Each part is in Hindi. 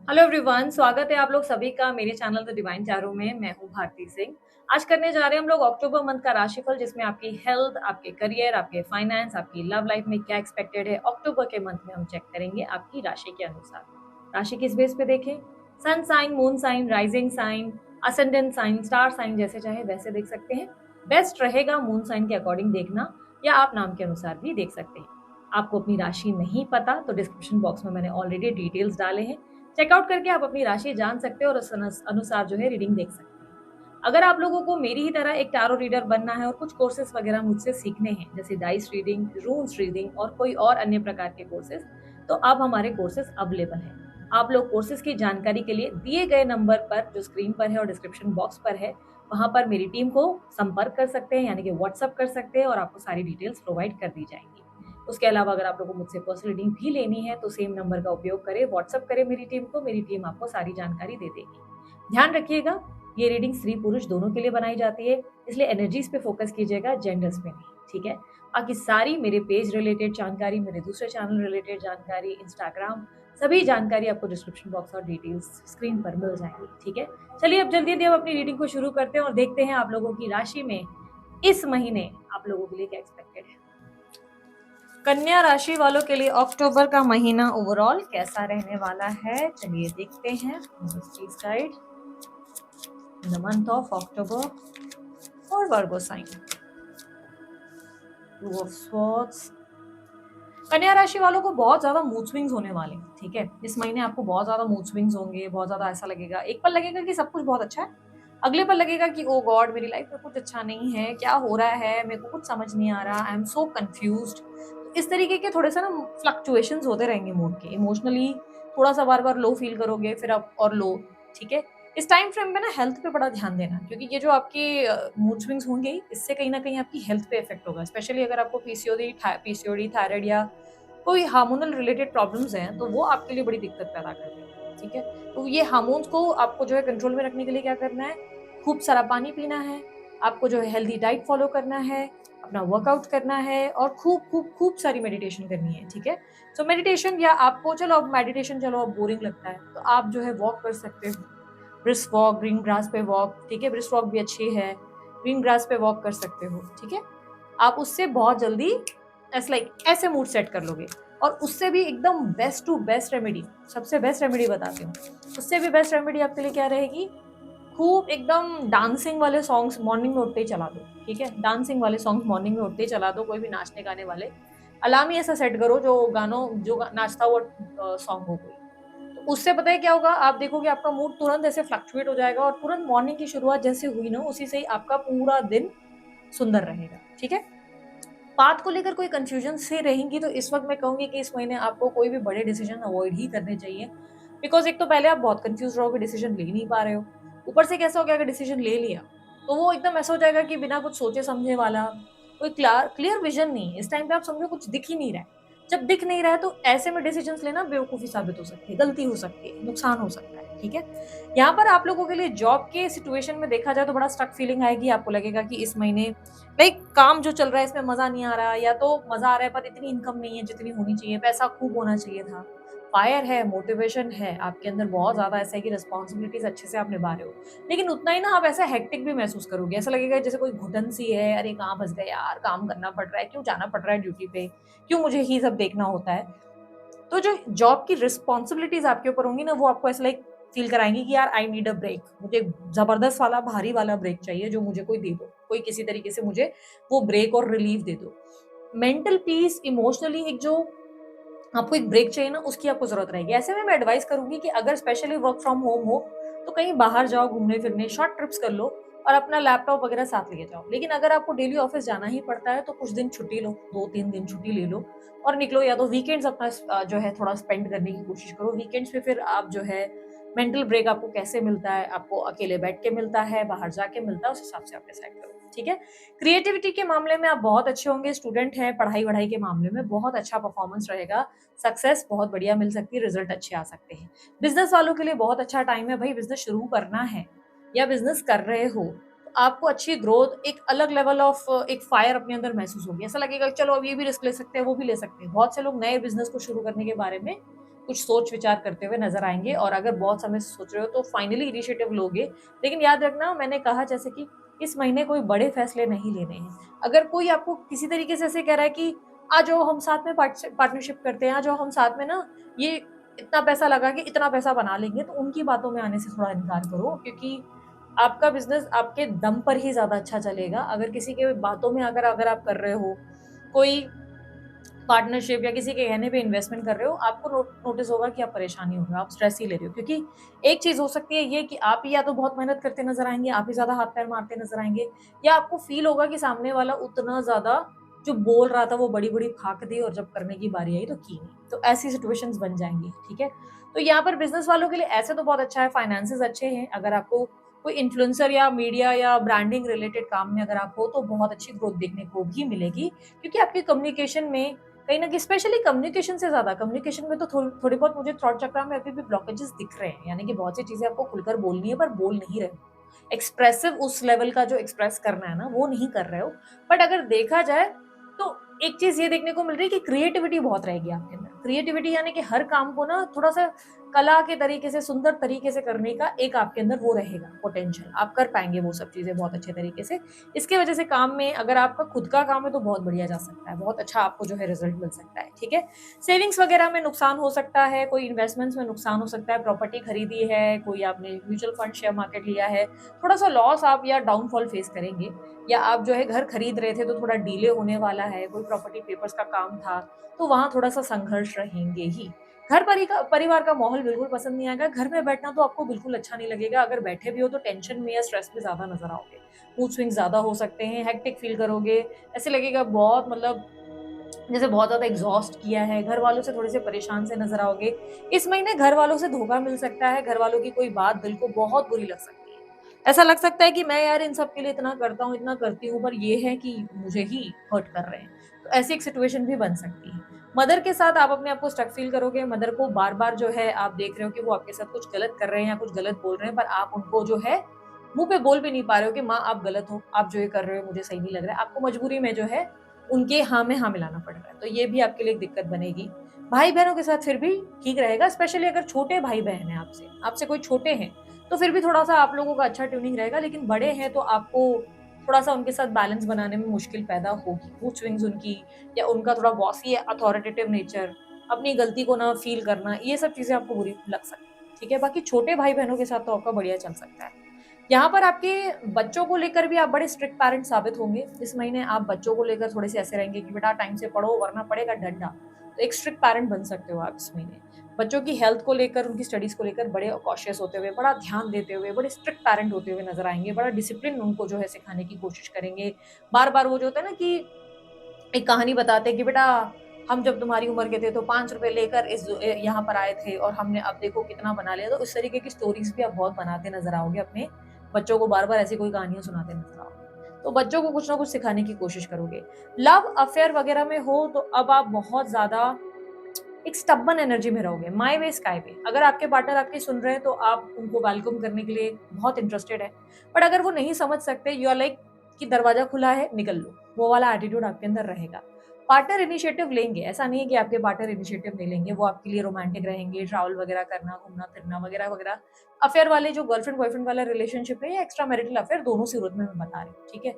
हेलो एवरीवन, स्वागत है आप लोग सभी का मेरे चैनल द डिवाइन टैरो में। मैं हूं भारती सिंह। आज करने जा रहे हैं हम लोग अक्टूबर मंथ का राशिफल, जिसमें आपकी हेल्थ, आपके करियर, आपके फाइनेंस, आपकी लव लाइफ में क्या एक्सपेक्टेड है अक्टूबर के मंथ में हम चेक करेंगे आपकी राशि के अनुसार। राशि किस बेस पे देखें? Sun sign, moon sign, rising sign, ascendant sign, star sign, जैसे चाहे वैसे देख सकते हैं। बेस्ट रहेगा मून साइन के अकॉर्डिंग देखना, या आप नाम के अनुसार भी देख सकते हैं। आपको अपनी राशि नहीं पता तो डिस्क्रिप्शन बॉक्स में मैंने ऑलरेडी डिटेल्स डाले हैं, चेकआउट करके आप अपनी राशि जान सकते हैं और उस अनुसार जो है रीडिंग देख सकते हैं। अगर आप लोगों को मेरी ही तरह एक टैरो रीडर बनना है और कुछ कोर्सेज वगैरह मुझसे सीखने हैं, जैसे डाइस रीडिंग, रून्स रीडिंग और कोई और अन्य प्रकार के कोर्सेज, तो अब हमारे कोर्सेज अवेलेबल हैं। आप लोग कोर्सेज की जानकारी के लिए दिए गए नंबर पर, जो स्क्रीन पर है और डिस्क्रिप्शन बॉक्स पर है, वहां पर मेरी टीम को संपर्क कर सकते हैं, यानी कि व्हाट्सअप कर सकते हैं और आपको सारी डिटेल्स प्रोवाइड कर दी जाएंगी। उसके अलावा अगर आप लोगों को मुझसे पर्सनल रीडिंग भी लेनी है तो सेम नंबर का उपयोग करें, व्हाट्सअप करें मेरी टीम को, मेरी टीम आपको सारी जानकारी दे देगी। ध्यान रखिएगा, ये रीडिंग स्त्री पुरुष दोनों के लिए बनाई जाती है, इसलिए एनर्जीज पे फोकस कीजिएगा, जेंडर्स पे नहीं, ठीक है। बाकी सारी मेरे पेज रिलेटेड जानकारी, मेरे दूसरे चैनल रिलेटेड जानकारी, इंस्टाग्राम, सभी जानकारी आपको डिस्क्रिप्शन बॉक्स और डिटेल्स स्क्रीन पर मिल जाएंगी, ठीक है। चलिए अब जल्दी हम अपनी रीडिंग को शुरू करते हैं और देखते हैं आप लोगों की राशि में इस महीने आप लोगों के लिए क्या एक्सपेक्टेड है। कन्या राशि वालों के लिए अक्टूबर का महीना ओवरऑल कैसा रहने वाला है, चलिए देखते हैं। Guide the month of October और वर्गो साइन। Two of swords. कन्या राशि वालों को बहुत ज्यादा मूड स्विंग्स होने वाले हैं, ठीक है। इस महीने आपको बहुत ज्यादा मूड स्विंग्स होंगे, बहुत ज्यादा ऐसा लगेगा, एक पल लगेगा कि सब कुछ बहुत अच्छा है, अगले पल लगेगा कि ओ गॉड मेरी लाइफ में कुछ अच्छा नहीं है, क्या हो रहा है, मेरे को कुछ समझ नहीं आ रहा, आई एम सो कंफ्यूज्ड। इस तरीके के थोड़े से ना फ्लक्चुएशंस होते रहेंगे मूड के। इमोशनली थोड़ा सा बार बार लो फील करोगे, फिर आप और लो, ठीक है। इस टाइम फ्रेम में ना हेल्थ पे बड़ा ध्यान देना, क्योंकि ये जो आपके मूड स्विंग्स होंगे, इससे कहीं ना कहीं आपकी हेल्थ पे इफेक्ट होगा। स्पेशली अगर आपको पीसीओडी थायराइड या कोई हार्मोनल रिलेटेड प्रॉब्लम्स हैं, तो वो आपके लिए बड़ी दिक्कत पैदा कर देंगे, ठीक है। तो ये हार्मोन्स को आपको जो है कंट्रोल में रखने के लिए क्या करना है, खूब सारा पानी पीना है, आपको जो है हेल्दी डाइट फॉलो करना है, अपना वर्कआउट करना है और खूब खूब खूब सारी मेडिटेशन करनी है, ठीक है। सो मेडिटेशन, या आपको चलो अब मेडिटेशन चलो अब बोरिंग लगता है तो आप जो है वॉक कर सकते हो, ब्रिस्क वॉक, ग्रीन ग्रास पे वॉक, ठीक है। ब्रिस्क वॉक भी अच्छी है, ग्रीन ग्रास पे वॉक कर सकते हो, ठीक है। आप उससे बहुत जल्दी ऐसे मूड सेट कर लोगे। और उससे भी एकदम बेस्ट टू बेस्ट रेमेडी, सबसे बेस्ट रेमेडी बताती हूँ। उससे भी बेस्ट रेमेडी आपके लिए क्या रहेगी, खूब एकदम डांसिंग वाले सॉन्ग्स मॉर्निंग में उठते ही चला दो, ठीक है। डांसिंग वाले सॉन्ग्स मॉर्निंग में उठते ही चला दो, कोई भी नाचने गाने वाले अलार्म ही ऐसा सेट करो जो नाचता हुआ सॉन्ग हो कोई। तो उससे पता है क्या होगा, आप देखोगे आपका मूड तुरंत ऐसे फ्लक्चुएट हो जाएगा और तुरंत मॉर्निंग की शुरुआत जैसे हुई ना, उसी से ही आपका पूरा दिन सुंदर रहेगा, ठीक है। बात को लेकर कोई कंफ्यूजन से रहेंगी तो इस वक्त मैं कहूंगी कि इस महीने आपको कोई भी बड़े डिसीजन अवॉइड ही करने चाहिए। बिकॉज एक तो पहले आप बहुत कंफ्यूज रहोगे, डिसीजन ले नहीं पा रहे हो, ऊपर से कैसा हो गया, अगर डिसीजन ले लिया तो वो एकदम ऐसा हो जाएगा कि बिना कुछ सोचे समझे वाला, कोई क्लियर विजन नहीं है। इस टाइम पे आप समझो कुछ दिख ही नहीं रहा है। जब दिख नहीं रहा है तो ऐसे में डिसीजन लेना बेवकूफी साबित हो सकती है, गलती हो सकती है, नुकसान हो सकता है, ठीक है। यहाँ पर आप लोगों के लिए जॉब के सिचुएशन में देखा जाए तो बड़ा स्टक फीलिंग आएगी, आपको लगेगा कि इस महीने लाइक काम जो चल रहा है इसमें मजा नहीं आ रहा, या तो मजा आ रहा है पर इतनी इनकम नहीं है जितनी होनी चाहिए, पैसा खूब होना चाहिए था। फायर है, मोटिवेशन है आपके अंदर, बहुत ज्यादा ऐसा है कि रिस्पॉन्सिबिलिटीज अच्छे से आप निभा रहे हो, लेकिन उतना ही ना आप ऐसा हेक्टिक भी महसूस करोगे, ऐसा लगेगा जैसे कोई घुटन सी है, अरे कहाँ फंस गए यार, काम करना पड़ रहा है, क्यों जाना पड़ रहा है ड्यूटी पे, क्यों मुझे ही सब देखना होता है। तो जो जॉब की रिस्पॉन्सिबिलिटीज आपके ऊपर होंगी ना, वो आपको ऐसा लाइक फील कराएंगी कि यार आई नीड अ ब्रेक, मुझे एक जबरदस्त वाला भारी वाला ब्रेक चाहिए, जो मुझे कोई दे दो, कोई किसी तरीके से मुझे वो ब्रेक और रिलीफ दे दो। मेंटल पीस, इमोशनली एक जो आपको एक ब्रेक चाहिए ना, उसकी आपको जरूरत रहेगी। ऐसे में मैं एडवाइस करूंगी कि अगर स्पेशली वर्क फ्रॉम होम हो तो कहीं बाहर जाओ, घूमने फिरने, शॉर्ट ट्रिप्स कर लो और अपना लैपटॉप वगैरह साथ लेके जाओ। लेकिन अगर आपको डेली ऑफिस जाना ही पड़ता है तो कुछ दिन छुट्टी लो, 2-3 दिन छुट्टी ले लो और निकलो, या तो वीकेंड्स अपना जो है थोड़ा स्पेंड करने की कोशिश करो। वीकेंड्स पे फिर आप जो है मेंटल ब्रेक आपको कैसे मिलता है, आपको अकेले बैठ के मिलता है, बाहर जाके मिलता है, उस हिसाब से आप डिसाइड करो, ठीक है। क्रिएटिविटी के मामले में आप बहुत अच्छे होंगे, स्टूडेंट है, पढ़ाई वढ़ाई के मामले में बहुत अच्छा परफॉर्मेंस रहेगा, सक्सेस बहुत बढ़िया मिल सकती है, रिजल्ट अच्छे आ सकते हैं। बिजनेस वालों के लिए बहुत अच्छा टाइम है भाई, बिजनेस शुरू करना है या बिजनेस कर रहे हो तो आपको अच्छी ग्रोथ, एक अलग लेवल ऑफ एक फायर अपने अंदर महसूस होगी, ऐसा लगेगा चलो अब ये भी रिस्क ले सकते हैं, वो भी ले सकते हैं। बहुत से लोग नए बिजनेस को शुरू करने के बारे में कुछ सोच विचार करते हुए नजर आएंगे, और अगर बहुत समय से सोच रहे हो तो फाइनली इनिशिएटिव लोगे। लेकिन याद रखना, मैंने कहा जैसे कि इस महीने कोई बड़े फैसले नहीं लेने हैं। अगर कोई आपको किसी तरीके से ऐसे कह रहा है कि आ जाओ हम साथ में पार्टनरशिप करते हैं, आ जाओ हम साथ में ना ये इतना पैसा लगा के इतना पैसा बना लेंगे, तो उनकी बातों में आने से थोड़ा इनकार करो, क्योंकि आपका बिजनेस आपके दम पर ही ज्यादा अच्छा चलेगा। अगर किसी के बातों में अगर अगर आप कर रहे हो कोई पार्टनरशिप या किसी के कहने पे इन्वेस्टमेंट कर रहे हो, आपको नोटिस होगा कि आप परेशानी हो रहे हो, आप स्ट्रेस ही ले रहे हो। क्योंकि एक चीज हो सकती है ये कि आप ही या तो बहुत मेहनत करते नजर आएंगे, आप ही ज्यादा हाथ पैर मारते नजर आएंगे, या आपको फील होगा कि सामने वाला उतना ज्यादा जो बोल रहा था वो बड़ी बड़ी फाक दी, और जब करने की बारी आई तो की नहीं। तो ऐसी सिचुएशंस बन जाएंगी, ठीक है। तो यहाँ पर बिजनेस वालों के लिए ऐसे तो बहुत अच्छा है, फाइनेंसेस अच्छे हैं। अगर आपको कोई इन्फ्लुएंसर या मीडिया या ब्रांडिंग रिलेटेड काम में अगर आप हो तो बहुत अच्छी ग्रोथ देखने को भी मिलेगी, क्योंकि आपके कम्युनिकेशन में कहीं ना कहीं, स्पेशली कम्युनिकेशन से ज्यादा, कम्युनिकेशन में तो थोड़ी बहुत मुझे थ्रॉट चक्र में अभी भी ब्लॉकेजेस दिख रहे हैं, यानी कि बहुत सी चीजें आपको खुलकर बोलनी है पर बोल नहीं रहे हो, एक्सप्रेसिव उस लेवल का जो एक्सप्रेस करना है ना वो नहीं कर रहे हो। बट अगर देखा जाए तो एक चीज ये देखने को मिल रही है कि क्रिएटिविटी बहुत रहेगी आपके अंदर। क्रिएटिविटी यानी कि हर काम को ना थोड़ा सा कला के तरीके से, सुंदर तरीके से करने का एक आपके अंदर वो रहेगा पोटेंशियल, आप कर पाएंगे वो सब चीजें बहुत अच्छे तरीके से। इसके वजह से काम में, अगर आपका खुद का काम है तो बहुत बढ़िया जा सकता है, बहुत अच्छा आपको जो है रिजल्ट मिल सकता है, ठीक है। सेविंग्स वगैरह में नुकसान हो सकता है, कोई इन्वेस्टमेंट्स में नुकसान हो सकता है, प्रॉपर्टी खरीदी है, कोई आपने म्यूचुअल फंड शेयर मार्केट लिया है, थोड़ा सा लॉस आप या डाउनफॉल फेस करेंगे। या आप जो है घर खरीद रहे थे तो थोड़ा डीले होने वाला है, कोई प्रॉपर्टी पेपर्स का काम था तो वहां थोड़ा सा संघर्ष रहेंगे ही। परिवार का माहौल बिल्कुल पसंद नहीं आएगा, घर में बैठना तो आपको बिल्कुल अच्छा नहीं लगेगा, अगर बैठे भी हो तो टेंशन में या स्ट्रेस में ज्यादा नजर आओगे, मूड स्विंग ज्यादा हो सकते हैं, हेक्टिक फील करोगे, ऐसे लगेगा बहुत मतलब जैसे बहुत ज्यादा एग्जॉस्ट किया है, घर वालों से थोड़े से परेशान से नजर आओगे। इस महीने घर वालों से धोखा मिल सकता है, घर वालों की कोई बात दिल को बहुत बुरी लग सकती है, ऐसा लग सकता है कि मैं यार इन सब के लिए इतना करता हूँ इतना करती हूँ, पर ये है कि मुझे ही हर्ट कर रहे हैं। तो ऐसी एक सिचुएशन भी बन सकती है। मदर के साथ आप अपने आप को स्टक फील करोगे, मदर को बार बार जो है आप देख रहे हो कि वो आपके साथ कुछ गलत कर रहे हैं या कुछ गलत बोल रहे हैं, पर आप उनको जो है मुंह पे बोल भी नहीं पा रहे हो कि माँ आप गलत हो, आप जो ये कर रहे हो मुझे सही नहीं लग रहा है, आपको मजबूरी में जो है उनके हाँ में हाँ मिलाना पड़ रहा है। तो ये भी आपके लिए एक दिक्कत बनेगी। भाई बहनों के साथ फिर भी ठीक रहेगा, स्पेशली अगर छोटे भाई बहन है आपसे आपसे कोई छोटे हैं तो फिर भी थोड़ा सा आप लोगों का अच्छा ट्यूनिंग रहेगा, लेकिन बड़े हैं तो आपको थोड़ा सा उनके साथ बैलेंस बनाने में मुश्किल पैदा होगी। मूड स्विंग्स उनकी, या उनका थोड़ा बॉसी या अथॉरिटेटिव नेचर, अपनी गलती को ना फील करना, ये सब चीजें आपको बुरी लग सकती है, ठीक है। बाकी छोटे भाई बहनों के साथ तो आपका बढ़िया चल सकता है। यहाँ पर आपके बच्चों को लेकर भी आप बड़े स्ट्रिक्ट पेरेंट साबित होंगे इस महीने। आप बच्चों को लेकर थोड़े से ऐसे रहेंगे कि बेटा टाइम से पढ़ो वरना पड़ेगा डंडा। तो एक स्ट्रिक्ट पेरेंट बन सकते हो आप इस महीने। बच्चों की हेल्थ को लेकर, उनकी स्टडीज को लेकर बड़े कॉशियस होते हुए, बड़ा ध्यान देते हुए, बड़े स्ट्रिक्ट पेरेंट होते हुए नजर आएंगे, बड़ा डिसिप्लिन उनको जो है सिखाने की कोशिश करेंगे। बार बार वो जो होता है ना कि एक कहानी बताते हैं कि बेटा हम जब तुम्हारी उम्र के थे तो 5 रुपए लेकर इस यहाँ पर आए थे और हमने अब देखो कितना बना लिया। तो इस तरीके की स्टोरीज भी आप बहुत बनाते नजर आओगे, अपने बच्चों को बार बार ऐसी कोई कहानियां सुनाते नजर आओगे, तो बच्चों को कुछ ना कुछ सिखाने की कोशिश करोगे। लव अफेयर वगैरह में हो तो अब आप बहुत ज्यादा एक स्टब्बन एनर्जी में रहोगे, माई वे स्काई वे। अगर आपके पार्टनर आपकी सुन रहे हैं तो आप उनको वेलकम करने के लिए बहुत इंटरेस्टेड है, बट अगर वो नहीं समझ सकते, यू आर लाइक कि दरवाजा खुला है निकल लो, वो वाला एटीट्यूड आपके अंदर रहेगा। पार्टनर इनिशिएटिव लेंगे, ऐसा नहीं है कि आपके पार्टनर इनिशिएटिव नहीं लेंगे, वो आपके लिए रोमांटिक रहेंगे, ट्रैवल वगैरह करना, घूमना फिरना वगैरह वगैरह। अफेयर वाले जो गर्लफ्रेंड बॉयफ्रेंड वाला रिलेशनशिप है या एक्स्ट्रा मैरिटल अफेयर, दोनों सूरत में मैं बता रही हूँ, ठीक है।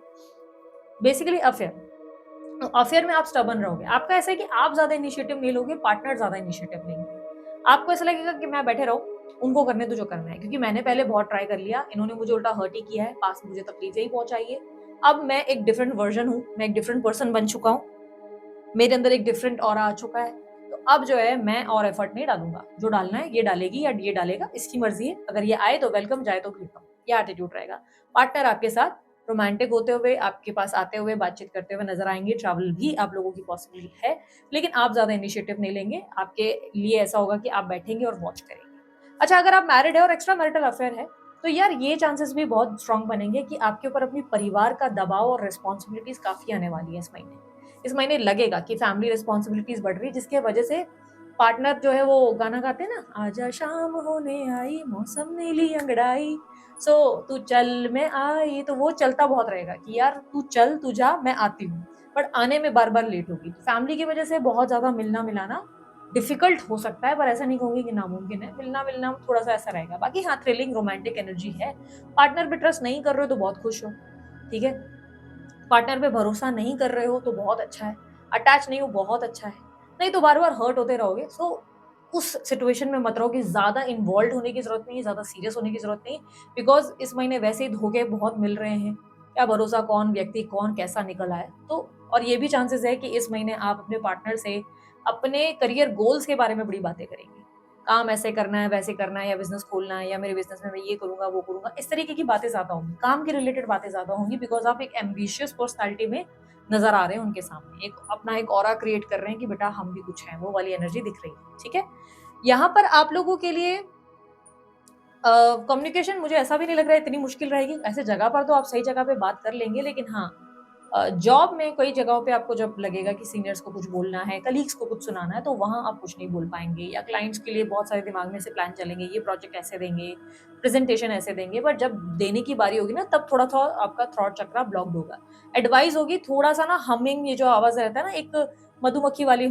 बेसिकली अफेयर में आप स्टबन रहोगे, आपका ऐसा है कि आप ज्यादा इनिशिएटिव नहीं लोगे, पार्टनर ज्यादा इनिशिएटिव लेंगे। आपको ऐसा लगेगा कि मैं बैठे रहूं, उनको करने तो जो करना है, क्योंकि मैंने पहले बहुत ट्राई कर लिया, इन्होंने मुझे उल्टा हर्ट ही किया है, पास मुझे तकलीफें ही पहुंचाई है। अब मैं एक डिफरेंट वर्जन हूँ, मैं एक डिफरेंट पर्सन बन चुका हूँ, मेरे अंदर एक डिफरेंट ऑरा आ चुका है। तो अब जो है मैं और एफर्ट नहीं डालूंगा, जो डालना है ये डालेगी या ये डालेगा, इसकी मर्जी है, अगर ये आए तो वेलकम, जाए तो वेलकम, ये एटीट्यूड रहेगा। पार्टनर आपके साथ रोमांटिक होते हुए, आपके पास आते हुए, बातचीत करते हुए नजर आएंगे, ट्रैवल भी आप लोगों की पॉसिबिलिटी है, लेकिन आप ज्यादा इनिशिएटिव नहीं लेंगे। आपके लिए ऐसा होगा कि आप बैठेंगे और वॉच करेंगे। अच्छा, अगर आप मैरिड है और एक्स्ट्रा मैरिटल अफेयर है तो यार ये चांसेस भी बहुत स्ट्रांग बनेंगे कि आपके ऊपर अपनी परिवार का दबाव और रिस्पॉन्सिबिलिटीज काफी आने वाली है इस महीने। इस महीने लगेगा कि फैमिली रिस्पॉन्सिबिलिटीज बढ़ रही है, जिसके वजह से पार्टनर जो है वो गाना गाते हैं ना, आजा शाम होने आई मौसम नीली अंगड़ाई, सो तू चल मैं आई, तो वो चलता बहुत रहेगा कि यार तू चल तू जा मैं आती हूँ, बट आने में बार बार लेट होगी। फैमिली की वजह से बहुत ज्यादा मिलना मिलाना डिफिकल्ट हो सकता है, पर ऐसा नहीं कहूँगी कि नामुमकिन है। मिलना-विलना थोड़ा-सा ऐसा रहेगा। बाकी हाँ, थ्रिलिंग रोमांटिक एनर्जी है। पार्टनर पे ट्रस्ट नहीं कर रहे हो तो बहुत खुश हो, ठीक है? पार्टनर पे भरोसा नहीं कर रहे हो तो बहुत अच्छा है। अटैच नहीं हो, बहुत अच्छा है। नहीं तो बार-बार हर्ट होते रहोगे। सो उस सिचुएशन में मत रहो कि ज़्यादा इन्वॉल्व्ड होने की ज़रूरत नहीं है, ज़्यादा सीरियस होने की ज़रूरत नहीं, बिकॉज़ इस महीने वैसे ही धोखे बहुत मिल रहे हैं। क्या भरोसा कौन व्यक्ति कौन कैसा निकल आए। तो और ये भी चांसेस है कि इस महीने आप अपने पार्टनर से अपने करियर गोल्स के बारे में बड़ी बातें करेंगे। काम ऐसे करना है, वैसे करना है या बिज़नेस खोलना है या मेरे बिज़नेस में मैं ये करूँगा, वो करूँगा। इस तरीके की बातें ज़्यादा होंगी। काम के रिलेटेड बातें ज़्यादा होंगी, बिकॉज़ आप एक एम्बिशियस पर्सनैलिटी में नज़र आ रहे हैं उनके सामने। एक अपना एक ऑरा क्रिएट कर रहे हैं कि बेटा हम भी कुछ हैं, वो वाली एनर्जी दिख रही है, ठीक है? यहाँ पर आप लोगों के लिए कम्युनिकेशन मुझे ऐसा भी नहीं लग रहा है इतनी मुश्किल रहेगी। ऐसे जगह पर तो आप सही जगह पे बात कर लेंगे, लेकिन हाँ, जॉब में कई जगहों पे आपको जब लगेगा कि सीनियर्स को कुछ बोलना है, कलीग्स को कुछ सुनाना है, तो वहाँ आप कुछ नहीं बोल पाएँगे, या क्लाइंट्स के लिए बहुत सारे दिमाग में से प्लान चलेंगे, ये प्रोजेक्ट ऐसे देंगे, प्रेज़ेंटेशन ऐसे देंगे, बट जब देने की बारी होगी ना, तब थोड़ा-थोड़ा आपका थ्रॉट चक्रा ब्लॉक्ड होगा। एडवाइस होगी थोड़ा-सा ना हमिंग, ये जो आवाज़ रहता है ना, एक मधुमक्खी वाली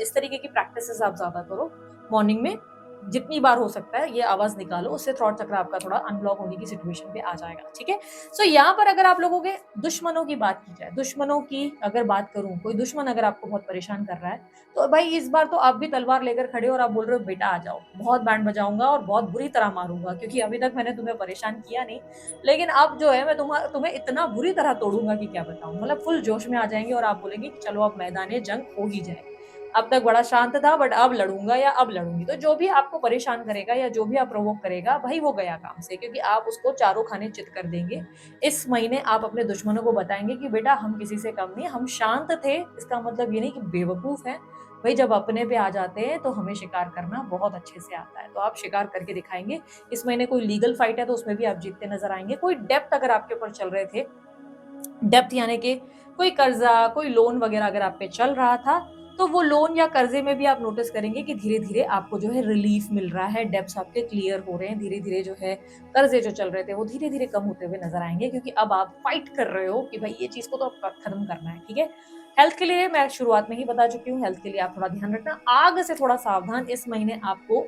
इस तरीके की प्रैक्टिसेज़ आप ज़्यादा करो मॉर्निंग में। जितनी बार हो सकता है ये आवाज़ निकालो, उससे थ्रॉट चक्र आपका थोड़ा अनब्लॉक होने की सिचुएशन पे आ जाएगा, ठीक है? सो यहाँ पर अगर आप लोगों के दुश्मनों की बात की जाए, दुश्मनों की अगर बात करूँ, कोई दुश्मन अगर आपको बहुत परेशान कर रहा है, तो भाई इस बार तो आप भी तलवार लेकर खड़े हो और आप बोल रहे हो बेटा आ जाओ, बहुत बैंड बजाऊँगा और बहुत बुरी तरह मारूँगा, क्योंकि अभी तक मैंने तुम्हें परेशान किया नहीं, लेकिन अब जो है मैं तुम्हें इतना बुरी तरह तोड़ूँगा कि क्या बताऊँ। मतलब फुल जोश में आ जाएँगे और आप बोलेंगे कि चलो अब मैदान-ए जंग हो ही जाए। अब तक बड़ा शांत था, बट अब लड़ूँगा या अब लड़ूँगी। तो जो भी आपको परेशान करेगा या जो भी आप प्रोवोक करेगा, भाई वो गया काम से, क्योंकि आप उसको चारों खाने चित कर देंगे। इस महीने आप अपने दुश्मनों को बताएँगे कि बेटा हम किसी से कम नहीं, हम शांत थे, इसका मतलब ये नहीं कि बेवकूफ़ हैं। भई जब अपने पे आ जाते हैं तो हमें शिकार करना बहुत अच्छे से आता है। तो आप शिकार करके दिखाएँगे। इस महीने कोई लीगल फाइट है तो उसमें भी आप जीतते नज़र आएँगे। कोई डेब्ट अगर आपके ऊपर चल रहे थे, डेब्ट यानी कि कोई कर्जा, कोई लोन वगैरह अगर आप पे चल रहा था, तो वो लोन या कर्जे में भी आप नोटिस करेंगे कि धीरे-धीरे आपको जो है रिलीफ मिल रहा है, डेब्ट्स आपके क्लियर हो रहे हैं, धीरे-धीरे जो है कर्जे जो चल रहे थे वो धीरे-धीरे कम होते हुए नज़र आएँगे, क्योंकि अब आप फाइट कर रहे हो कि भाई ये चीज़ को तो अब खत्म करना है, ठीक है? हेल्थ के लिए मैं शुरुआत में ही बता चुकी हूँ, हेल्थ के लिए आप थोड़ा ध्यान रखना। आग से थोड़ा सावधान, इस महीने आपको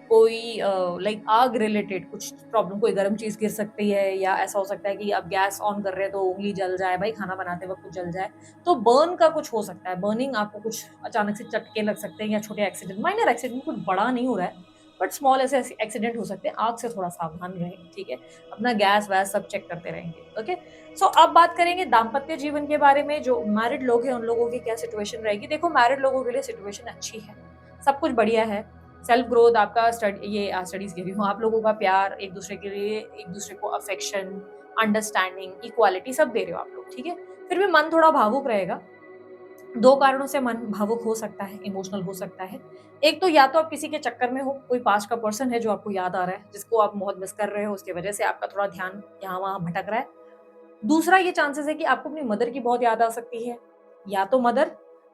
कोई लाइक आग रिलेटेड कुछ प्रॉब्लम, कोई गर्म चीज़ गिर सकती है, या ऐसा हो सकता है कि आप गैस ऑन कर रहे हैं तो उँगली जल जाए, भाई खाना बनाते वक़्त कुछ जल जाए। तो बर्न का कुछ हो सकता है, बर्निंग आपको कुछ अचानक से चटके लग सकते हैं, या छोटे एक्सीडेंट, माइनर एक्सीडेंट, कुछ बड़ा नहीं हो रहा है, बट स्मॉल ऐसे एक्सीडेंट हो सकते हैं। आग से थोड़ा सावधान रहें, ठीक है? अपना गैस-वैस सब चेक करते रहेंगे, ओके? सो अब बात करेंगे दाम्पत्य जीवन के बारे में, जो मैरिड लोग हैं उन लोगों की क्या सिचुएशन रहेगी। देखो, मैरिड लोगों के लिए सिचुएशन अच्छी है, सब कुछ बढ़िया है। सेल्फ ग्रोथ आपका स्टडीज़ कह रही हूँ, आप लोगों का प्यार एक-दूसरे के लिए, एक-दूसरे को अफेक्शन, अंडरस्टैंडिंग, इक्वालिटी सब दे रहे हो आप लोग, ठीक है? फिर भी मन थोड़ा भावुक रहेगा। 2 कारणों से मन भावुक हो सकता है, इमोशनल हो सकता है। एक तो या तो आप किसी के चक्कर में हो, कोई पास का पर्सन है जो आपको याद आ रहा है, जिसको आप बहुत मिस कर रहे हो, उसकी वजह से आपका थोड़ा ध्यान यहाँ-वहाँ भटक रहा है। दूसरा ये चांसेस है कि आपको अपनी मदर की बहुत याद आ सकती है, या तो मदर,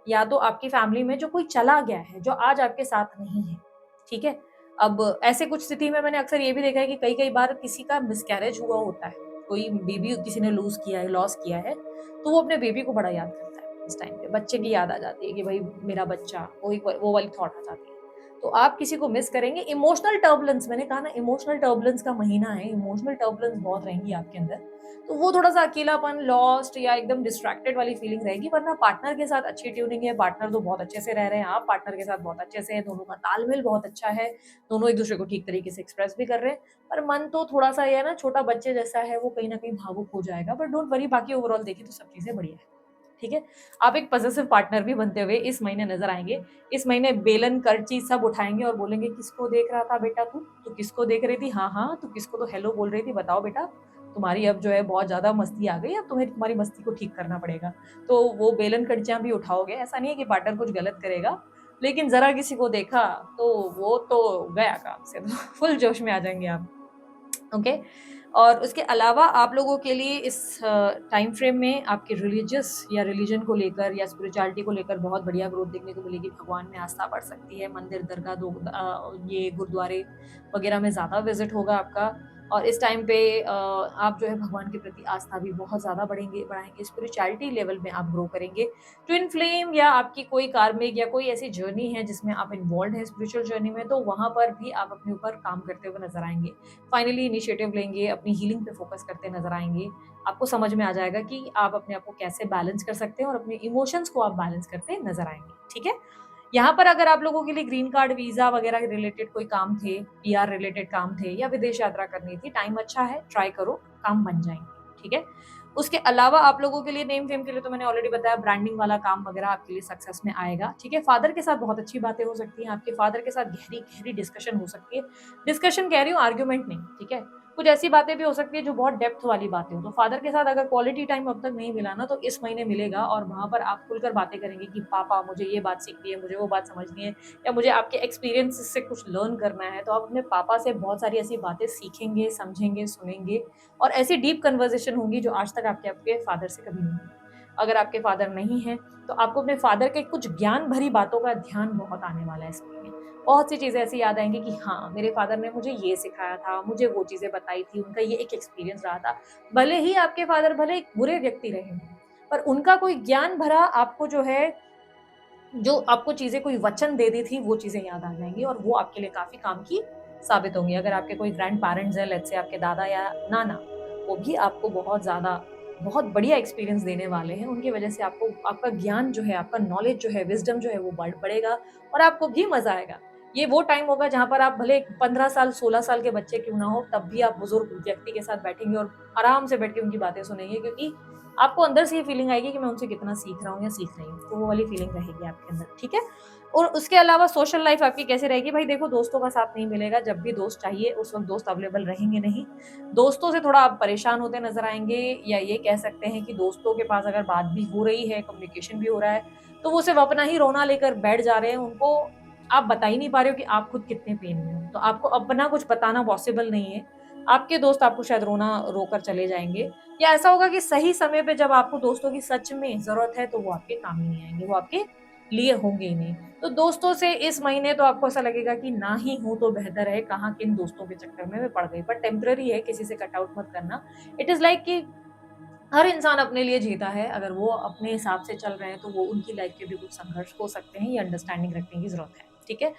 या तो आपकी फैमिली में जो कोई चला गया है, जो आज आपके साथ नहीं है, ठीक है? अब ऐसे कुछ स्थिति में मैंने अक्सर ये भी देखा है कि कई-कई बार किसी का मिसकैरेज हुआ होता है, कोई बेबी किसी ने लॉस किया है, तो वो अपने बेबी को बड़ा याद करता है इस टाइम पे, बच्चे की याद आ जाती है कि भई मेरा बच्चा, वो वाली थॉट आ जाती है। तो आप किसी को मिस करेंगे। इमोशनल टर्बुलेंस, मैंने कहा ना, इमोशनल टर्बुलेंस का महीना है, इमोशनल टर्बुलेंस बहुत रहेंगी आपके अंदर। तो वो थोड़ा-सा अकेलापन, लॉस्ट या एकदम डिस्ट्रैक्टेड वाली फीलिंग रहेगी, वरना पार्टनर के साथ अच्छी ट्यूनिंग है, पार्टनर तो बहुत अच्छे से रह रहे हैं, आप पार्टनर के साथ बहुत अच्छे से हैं, दोनों का तालमेल बहुत अच्छा है, दोनों एक-दूसरे को ठीक तरीके से एक्सप्रेस भी कर रहे हैं, पर मन तो थोड़ा-सा ये है ना, छोटा बच्चे जैसा है, वो कहीं न कहीं भावुक हो जाएगा, बट डोंट वरी, बाकी ओवरऑल देखें तो सब चीज़ें बढ़िया है, ठीक है? आप एक पॉसेसिव पार्टनर भी बनते हुए इस महीने नज़र आएँगे। इस महीने बेलन, करची सब उठाएँगे और बोलेंगे, "किसको देख रहा था बेटा तू? तू किसको देख रही थी? हाँ, हाँ, तू किसको तो हेलो बोल रही थी? बताओ बेटा।" तुम्हारी अब जो है बहुत ज़्यादा मस्ती आ गई, अब तुम्हें तुम्हारी मस्ती को ठीक करना पड़ेगा। तो वो बेलन कड़चियाँ भी उठाओगे, ऐसा नहीं है कि पार्टनर कुछ गलत करेगा, लेकिन ज़रा किसी को देखा तो वो तो गया काम से, तो फुल जोश में आ जाएँगे आप, ओके? और उसके अलावा आप लोगों के लिए इस टाइम फ्रेम में आपके रिलीजियस या रिलीजन को लेकर या स्पिरिचुअलिटी को लेकर बहुत बढ़िया ग्रोथ देखने को मिलेगी। भगवान में आस्था बढ़ सकती है, मंदिर, दरगाह, ये गुरुद्वारे वगैरह में ज़्यादा विज़िट होगा आपका। और इस टाइम पे आप जो है भगवान के प्रति आस्था भी बहुत ज़्यादा बढ़ाएँगे, स्पिरिचुअलिटी लेवल में आप ग्रो करेंगे। ट्विन फ्लेम या आपकी कोई कार्मिक या कोई ऐसी जर्नी है जिसमें आप इन्वॉल्वड हैं स्पिरिचुअल जर्नी में, तो वहाँ पर भी आप अपने ऊपर काम करते हुए नज़र आएँगे। फाइनली इनिशिएटिव लेंगे, अपनी हीलिंग पे फोकस करते नज़र आएँगे। आपको समझ में आ जाएगा कि आप अपने आप को कैसे बैलेंस कर सकते हैं और अपने इमोशंस को आप बैलेंस करते नज़र आएँगे, ठीक है? यहाँ पर अगर आप लोगों के लिए ग्रीन कार्ड, वीज़ा वगैरह रिलेटेड कोई काम थे, पीआर रिलेटेड काम थे या विदेश यात्रा करनी थी, टाइम अच्छा है, ट्राई करो, काम बन जाएँगे, ठीक है? उसके अलावा आप लोगों के लिए नेम फेम के लिए तो मैंने ऑलरेडी बताया, ब्रांडिंग वाला काम वगैरह आपके लिए सक्सेस में आएगा, ठीक है? फादर के साथ बहुत अच्छी बातें हो सकती हैं, आपके फादर के साथ गहरी-गहरी डिस्कशन हो सकती है। डिस्कशन कह रही हूँ, आर्गुमेंट नहीं, ठीक है? कुछ ऐसी बातें भी हो सकती है जो बहुत डेप्थ वाली बातें हो, तो फादर के साथ अगर क्वालिटी टाइम अब तक नहीं मिला ना, तो इस महीने मिलेगा और वहाँ पर आप खुलकर बातें करेंगे कि पापा मुझे ये बात सीखनी है, मुझे वो बात समझनी है या मुझे आपके एक्सपीरियंस से कुछ लर्न करना है, तो आप अपने पापा से बहुत सारी ऐसी बातें सीखेंगे, समझेंगे, सुनेंगे और ऐसी डीप कन्वर्सेशन होंगी जो आज तक आपके आपके फादर से कभी नहीं हुई। अगर आपके फादर नहीं हैं, तो आपको अपने फादर के कुछ ज्ञान भरी बातों का ध्यान बहुत आने वाला है इस महीने। बहुत सी चीज़ें ऐसी याद आएँगी कि हाँ, मेरे फादर ने मुझे ये सिखाया था, मुझे वो चीज़ें बताई थी, उनका ये एक एक्सपीरियंस रहा था। भले ही आपके फादर भले एक बुरे व्यक्ति रहे हों, पर उनका कोई ज्ञान भरा आपको जो है, जो आपको चीज़ें कोई वचन दे दी थी, वो चीज़ें याद आ जाएँगी और वो आपके लिए काफ़ी काम की साबित होंगी। अगर आपके कोई ग्रैंड-पेरेंट्स हैं, लेट्स से आपके दादा या नाना, वो भी आपको बहुत बढ़िया एक्सपीरियंस देने वाले हैं। उनकी वजह से आपको आपका ज्ञान जो है, आपका नॉलेज जो है, विज़डम जो है, वो बढ़ेगा और आपको भी मज़ा आएगा। ये वो टाइम होगा जहाँ पर आप भले 15 साल, 16 साल के बच्चे क्यों ना हो, तब भी आप बुज़ुर्ग व्यक्ति के साथ बैठेंगे और आराम से बैठ के उनकी बातें सुनेंगे, क्योंकि आपको अंदर से ये फीलिंग आएगी कि मैं उनसे कितना सीख रहा हूँ या सीख रही हूँ। तो वो वाली फीलिंग रहेगी आपके अंदर, ठीक है? और उसके अलावा सोशल लाइफ़ आपकी कैसे रहेगी? भाई देखो, दोस्तों का साथ नहीं मिलेगा, जब भी दोस्त चाहिए उस वक़्त दोस्त अवेलेबल रहेंगे नहीं। दोस्तों से थोड़ा आप परेशान होते नज़र आएँगे, या ये कह सकते हैं कि दोस्तों के पास अगर बात भी हो रही है, कम्युनिकेशन भी हो रहा है, तो वो सिर्फ़ अपना ही रोना लेकर बैठ जा रहे हैं। उनको आप बता ही नहीं पा रहे हो कि आप खुद कितने पेन में हो। तो आपको अपना कुछ बताना पॉसिबल नहीं है। आपके दोस्त आपको शायद रोना रोकर चले जाएँगे, या ऐसा होगा कि सही समय पे जब आपको दोस्तों की सच में ज़रूरत है, तो वो आपके काम ही नहीं आएँगे, वो आपके लिए होंगे ही नहीं। तो दोस्तों से इस महीने तो आपको ऐसा लगेगा कि ना ही हो तो बेहतर है, कहाँ किन दोस्तों के चक्कर में मैं पड़ गई। पर टेम्परेरी है, किसी से कट आउट मत करना। इट इज़ लाइक कि हर इंसान अपने लिए जीता है, अगर वो अपने हिसाब से चल रहे हैं, तो वो उनकी लाइफ़ के भी कुछ संघर्ष हो सकते हैं, ये अंडरस्टैंडिंग रखने की ज़रूरत है, ठीक है?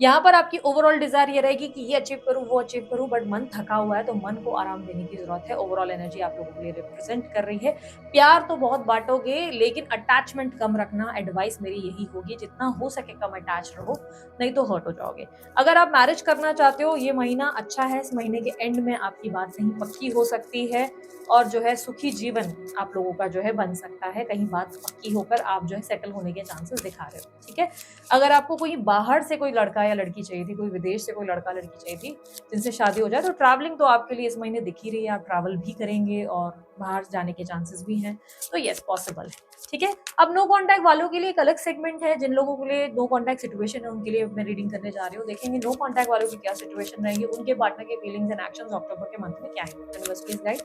यहाँ पर आपकी ओवरऑल डिज़ायर ये रहेगी कि ये अचीव करूँ, वो अचीव करूँ, बट मन थका हुआ है, तो मन को आराम देने की ज़रूरत है। ओवरऑल एनर्जी आप लोगों के लिए रिप्रेज़ेंट कर रही है। प्यार तो बहुत बाँटोगे, लेकिन अटैचमेंट कम रखना, एडवाइस मेरी यही होगी, जितना हो सके कम अटैच रहो, नहीं तो हर्ट हो जाओगे। अगर आप मैरिज करना चाहते हो, ये महीना अच्छा है, इस महीने के एंड में आपकी बात कहीं पक्की हो सकती है और जो है सुखी जीवन आप लोगों का जो है बन सकता है, कहीं बात पक्की होकर आप जो है सेटल होने के चांसेस दिखा रहे हो, ठीक है? अगर आपको कोई बाहर से कोई लड़का या लड़की चाहिए थी, कोई विदेश से कोई लड़का-लड़की चाहिए थी, जिनसे शादी हो जाए, तो ट्रैवलिंग तो आपके लिए इस महीने दिख ही रही है, आप ट्रैवल भी करेंगे और बाहर जाने के चांसेस भी हैं, तो येस पॉसिबल है, ठीक है? अब नो कॉन्टैक्ट वालों के लिए एक अलग सेगमेंट है, जिन लोगों के लिए नो कॉन्टैक्ट सिचुएशन है, उनके लिए मैं रीडिंग करने जा रही हूँ। देखेंगे नो कॉन्टैक्ट वालों की क्या सिचुएशन रहेगी, उनके पार्टनर के फीलिंग्स एंड एक्शंस अक्टूबर के मंथ में क्या है? Universe please guide.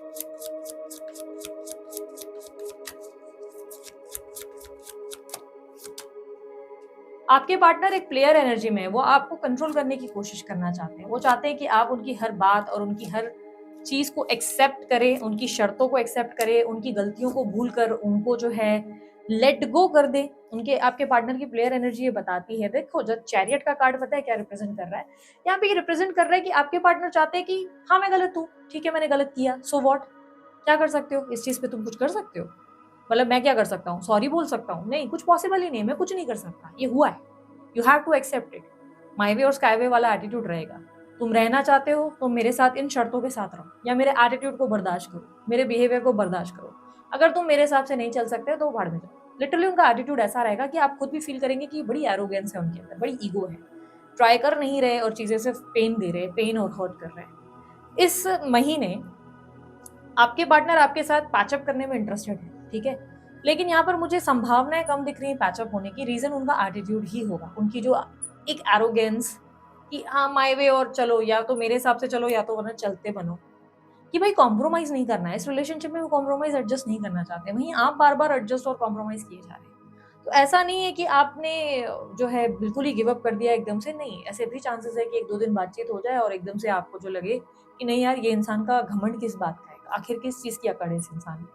आपके पार्टनर एक प्लेयर एनर्जी में है, वो आपको कंट्रोल करने की कोशिश करना चाहते हैं। वो चाहते हैं कि आप उनकी हर बात और उनकी हर चीज़ को एक्सेप्ट करें, उनकी शर्तों को एक्सेप्ट करें, उनकी गलतियों को भूल कर उनको जो है लेट गो कर दें। उनके आपके पार्टनर की प्लेयर एनर्जी ये बताती है। देखो, जब चैरियट का कार्ड पता है क्या रिप्रेज़ेंट कर रहा है? यहाँ पे ये रिप्रेज़ेंट कर रहा है कि आपके पार्टनर चाहते हैं कि हाँ, मैं गलत हूँ, ठीक है मैंने गलत किया, सो व्हाट? क्या कर सकते हो? इस चीज़ पे तुम कुछ कर सकते हो? मतलब मैं क्या कर सकता हूँ? सॉरी बोल सकता हूँ? नहीं, कुछ पॉसिबल ही नहीं है, मैं कुछ नहीं कर सकता, ये हुआ है। You have to accept it. My way or sky वे वाला एटीट्यूड रहेगा। तुम रहना चाहते हो तो मेरे साथ इन शर्तों के साथ रहो, या मेरे एटीट्यूड को बर्दाश्त करो, मेरे बिहेवियर को बर्दाश्त करो। अगर तुम मेरे हिसाब से नहीं चल सकते तो भाड़ में जाओ। लिटरली उनका एटीट्यूड ऐसा रहेगा कि आप खुद भी फील करेंगे कि बड़ी एरोगेंस है उनके अंदर, बड़ी ईगो है। ट्राई कर नहीं रहे और चीजें सिर्फ पेन दे रहे हैं, पेन और हर्ट कर रहे हैं। इस महीने आपके पार्टनर आपके साथ पैचअप करने में इंटरेस्टेड है, ठीक है? लेकिन यहाँ पर मुझे संभावनाएँ कम दिख रही हैं पैचअप होने की, रीज़न उनका एटीट्यूड ही होगा। उनकी जो एक एरोगेंस कि हाँ, माय वे और चलो, या तो मेरे हिसाब से चलो या तो वरना चलते बनो। कि भाई कॉम्प्रोमाइज़ नहीं करना है, इस रिलेशनशिप में वो कॉम्प्रोमाइज़ एडजस्ट नहीं करना चाहते। वहीं आप बार-बार एडजस्ट और कॉम्प्रोमाइज़ किए जा रहे हैं। तो ऐसा नहीं है कि आपने जो है बिल्कुल ही गिव अप कर दिया एकदम से, नहीं, ऐसे भी चांसेस है कि 1-2 दिन बातचीत हो जाए और एकदम से आपको जो लगे कि नहीं यार, ये इंसान का घमंड किस बात का है? आखिर किस चीज़ की अकड़ है इस इंसान में?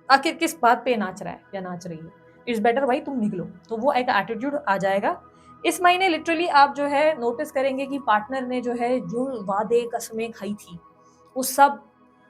आखिर किस बात पे नाच रहा है या नाच रही है? इट्स बेटर भाई तुम निकलो। तो वो एक एटीट्यूड आ जाएगा। इस महीने लिटरली आप जो है नोटिस करेंगे कि पार्टनर ने जो है जो वादे कसमें खाई थी, वो सब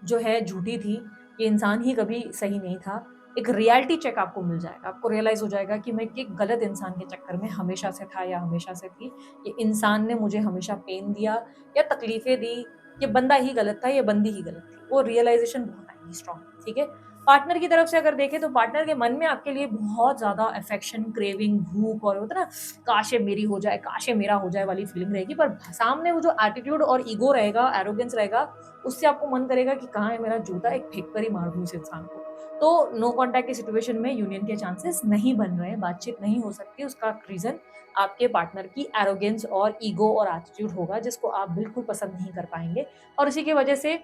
जो है झूठी थी। ये इंसान ही कभी सही नहीं था। एक रियलिटी चेक आपको मिल जाएगा। आपको रियलाइज़ हो जाएगा कि मैं एक गलत इंसान के चक्कर में हमेशा से था या हमेशा से थी। ये इंसान ने मुझे हमेशा पेन दिया या तकलीफ़ें दी। ये बंदा ही गलत था, ये बंदी ही गलत थी। वो रियलाइज़ेशन बहुत आएगी स्ट्रॉन्ग, ठीक है? पार्टनर की तरफ से अगर देखें तो पार्टनर के मन में आपके लिए बहुत ज़्यादा अफेक्शन, क्रेविंग, भूख और होता है ना, काश ये मेरी हो जाए, काश ये मेरा हो जाए वाली फीलिंग रहेगी। पर सामने वो जो एटीट्यूड और ईगो रहेगा, एरोगेंस रहेगा, उससे आपको मन करेगा कि कहाँ है मेरा जूता, एक फेंक कर ही मार दूँ इस इंसान को। तो नो कॉन्टैक्ट की सिचुएशन में यूनियन के चांसेस नहीं बन रहे हैं, बातचीत नहीं हो सकती। उसका रीज़न आपके पार्टनर की एरोगेंस और ईगो और एटीट्यूड होगा, जिसको आप बिल्कुल पसंद नहीं कर पाएँगे। और इसी की वजह से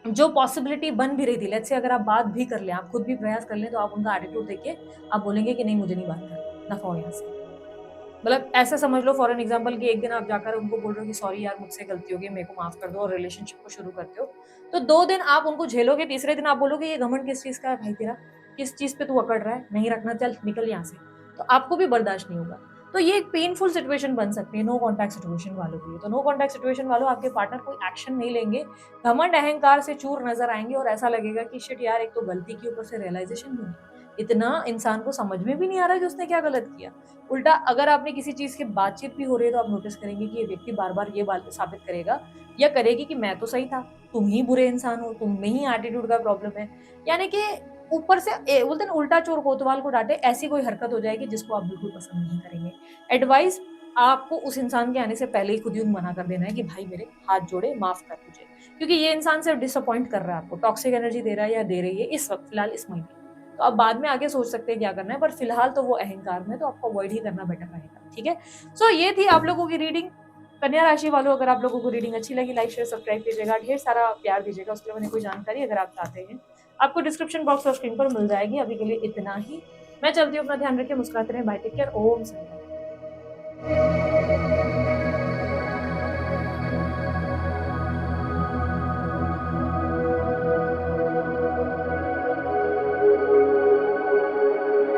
जो पॉसिबिलिटी बन भी रही थी, लेट्स से अगर आप बात भी कर लें, आप खुद भी प्रयास कर लें, तो आप उनका एटीट्यूड देख के आप बोलेंगे कि नहीं, मुझे नहीं बात करनी, दफ़ा हो यहाँ से। मतलब ऐसा समझ लो फॉर एन एग्जांपल कि एक दिन आप जाकर उनको बोल रहे हो कि सॉरी यार, मुझसे गलती हो गई, मेरे को माफ़ कर दो, और रिलेशनशिप को शुरू करते हो। तो 2 दिन आप उनको झेलोगे, तीसरे दिन आप बोलोगे ये घमंड किस चीज़ का है भाई तेरा? किस चीज़ पे तू अकड़ रहा है? नहीं रखना, चल निकल यहाँ से। तो आपको भी बर्दाश्त नहीं होगा। तो ये एक पेनफुल सिचुएशन बन सकती है नो कॉन्टैक्ट सिचुएशन वालों के लिए। तो नो कॉन्टैक्ट सिचुएशन वालों, आपके पार्टनर कोई एक्शन नहीं लेंगे, घमंड अहंकार से चूर नज़र आएँगे और ऐसा लगेगा कि शिट यार, एक तो गलती की ऊपर से रियलाइज़ेशन भी नहीं। इतना इंसान को समझ में भी नहीं आ रहा है कि उसने क्या गलत किया। उल्टा अगर आपने किसी चीज़ की बातचीत भी हो रही है, तो आप नोटिस करेंगे कि ये व्यक्ति बार-बार ये बात साबित करेगा या करेगी कि मैं तो सही था, तुम ही बुरे इंसान हो, तुम में ही एटीट्यूड का प्रॉब्लम है। यानी कि ऊपर से बोलते हैं ना, उल्टा चोर कोतवाल को डाँटे, ऐसी कोई हरकत हो जाएगी जिसको आप बिल्कुल पसंद नहीं करेंगे। एडवाइस, आपको उस इंसान के आने से पहले ही खुद ही मना कर देना है कि भाई मेरे हाथ जोड़े, माफ़ कर मुझे। क्योंकि ये इंसान सिर्फ डिसअपॉइंट कर रहा है आपको, टॉक्सिक एनर्जी दे रहा है या दे रही है इस वक़्त फिलहाल इस महीने। तो आप बाद में आगे सोच सकते हैं क्या करना है, पर फिलहाल तो वो अहंकार में है, तो आपको अवॉइड ही करना बेटर रहेगा, ठीक है? सो ये थी आप लोगों की रीडिंग। कन्या राशि वालों, अगर आप लोगों को रीडिंग अच्छी लगी, लाइक, शेयर, सब्सक्राइब कीजिएगा, ढेर सारा प्यार दीजिएगा। उसके लिए मैंने कोई जानकारी अगर आप चाहते हैं, आपको डिस्क्रिप्शन बॉक्स और स्क्रीन पर मिल जाएगी। अभी के लिए इतना ही। मैं चलती हूँ, अपना ध्यान रखिए, मुस्कुराते रहें, bye, take care, Om Shanti.